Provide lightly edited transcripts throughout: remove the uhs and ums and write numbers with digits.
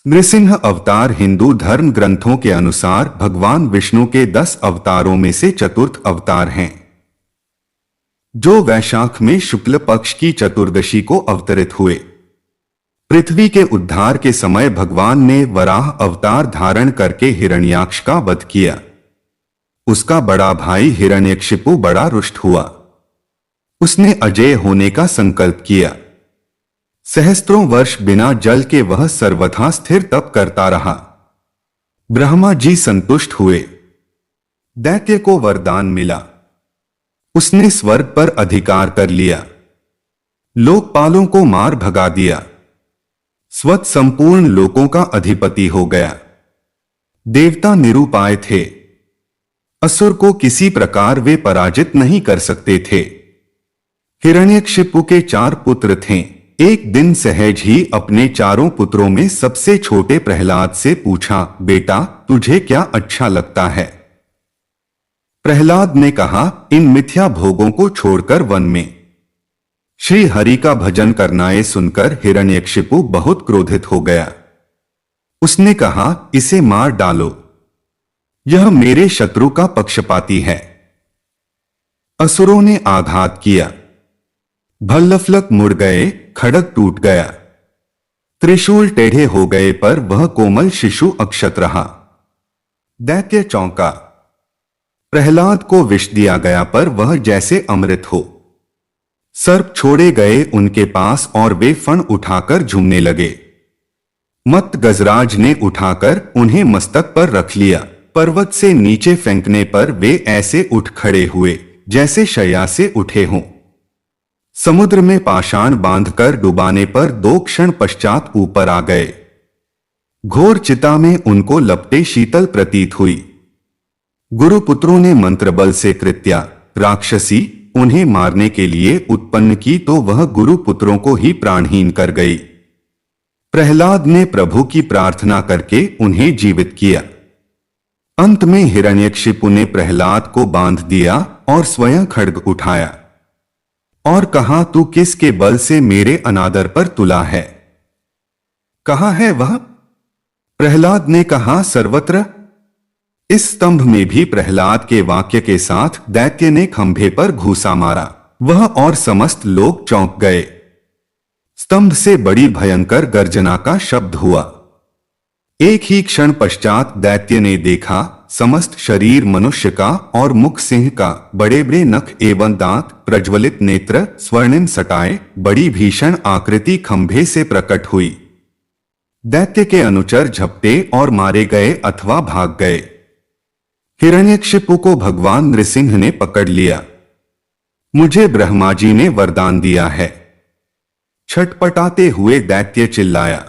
नृसिंह अवतार हिंदू धर्म ग्रंथों के अनुसार भगवान विष्णु के 10 अवतारों में से चतुर्थ अवतार हैं, जो वैशाख में शुक्ल पक्ष की चतुर्दशी को अवतरित हुए। पृथ्वी के उद्धार के समय भगवान ने वराह अवतार धारण करके हिरण्याक्ष का वध किया। उसका बड़ा भाई हिरण्यकशिपु बड़ा रुष्ट हुआ। उसने अजेय होने का संकल्प किया। सहस्त्रों वर्ष बिना जल के वह सर्वथा स्थिर तप करता रहा। ब्रह्मा जी संतुष्ट हुए। दैत्य को वरदान मिला। उसने स्वर्ग पर अधिकार कर लिया। लोकपालों को मार भगा दिया। स्वत संपूर्ण लोकों का अधिपति हो गया। देवता निरुपाय थे। असुर को किसी प्रकार वे पराजित नहीं कर सकते थे। हिरण्यकशिपु के 4 पुत्र थे। एक दिन सहज ही अपने चारों पुत्रों में सबसे छोटे प्रहलाद से पूछा, बेटा तुझे क्या अच्छा लगता है? प्रहलाद ने कहा, इन मिथ्या भोगों को छोड़कर वन में श्री हरि का भजन करना। ये सुनकर हिरण्यकशिपु बहुत क्रोधित हो गया। उसने कहा, इसे मार डालो, यह मेरे शत्रु का पक्षपाती है। असुरों ने आघात किया। भल्लफलक मुड़ गए, खड़ग टूट गया, त्रिशूल टेढ़े हो गए, पर वह कोमल शिशु अक्षत रहा। दैत्य चौंका। प्रहलाद को विष दिया गया, पर वह जैसे अमृत हो। सर्प छोड़े गए उनके पास और वे फण उठाकर झूमने लगे। मत्त गजराज ने उठाकर उन्हें मस्तक पर रख लिया। पर्वत से नीचे फेंकने पर वे ऐसे उठ खड़े हुए जैसे शैया से उठे हों। समुद्र में पाषाण बांधकर डुबाने पर 2 क्षण पश्चात ऊपर आ गए। घोर चिता में उनको लपटे शीतल प्रतीत हुई। गुरुपुत्रों ने मंत्रबल से कृत्या राक्षसी उन्हें मारने के लिए उत्पन्न की, तो वह गुरुपुत्रों को ही प्राणहीन कर गई। प्रहलाद ने प्रभु की प्रार्थना करके उन्हें जीवित किया। अंत में हिरण्यकशिपु ने प्रहलाद को बांध दिया और स्वयं खड्ग उठाया और कहा, तू किसके बल से मेरे अनादर पर तुला है? कहाँ है वह? प्रहलाद ने कहा, सर्वत्र। इस स्तंभ में भी प्रहलाद के वाक्य के साथ दैत्य ने खंभे पर घूसा मारा। वह और समस्त लोग चौंक गए। स्तंभ से बड़ी भयंकर गर्जना का शब्द हुआ। एक ही क्षण पश्चात दैत्य ने देखा, समस्त शरीर मनुष्य का और मुख सिंह का, बड़े बड़े नख एवं दांत, प्रज्वलित नेत्र, स्वर्णिम सटाए, बड़ी भीषण आकृति खंभे से प्रकट हुई। दैत्य के अनुचर झपटे और मारे गए अथवा भाग गए। हिरण्यकशिपु को भगवान नृसिंह ने पकड़ लिया। मुझे ब्रह्मा जी ने वरदान दिया है। छटपटाते हुए दैत्य चिल्लाया,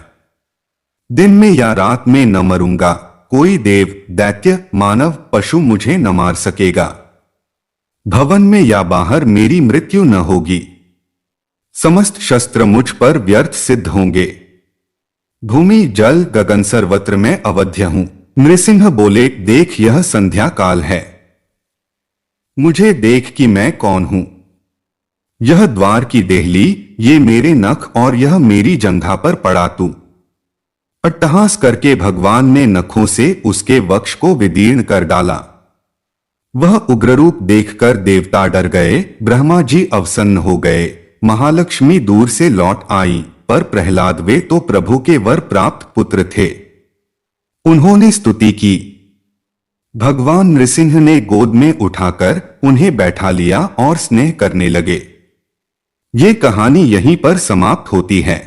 दिन में या रात में न मरूंगा। कोई देव, दैत्य, मानव, पशु मुझे न मार सकेगा। भवन में या बाहर मेरी मृत्यु न होगी। समस्त शस्त्र मुझ पर व्यर्थ सिद्ध होंगे। भूमि जल गगन सर्वत्र में अवध्य हूं। नृसिंह बोले, देख यह संध्या काल है। मुझे देख कि मैं कौन हूं। यह द्वार की देहली, ये मेरे नख और यह मेरी जंघा पर पड़ा तू। अट्टहास करके भगवान ने नखों से उसके वक्ष को विदीर्ण कर डाला। वह उग्ररूप देखकर देवता डर गए। ब्रह्मा जी अवसन्न हो गए। महालक्ष्मी दूर से लौट आई, पर प्रहलाद वे तो प्रभु के वर प्राप्त पुत्र थे। उन्होंने स्तुति की। भगवान नृसिंह ने गोद में उठाकर उन्हें बैठा लिया और स्नेह करने लगे। ये कहानी यहीं पर समाप्त होती है।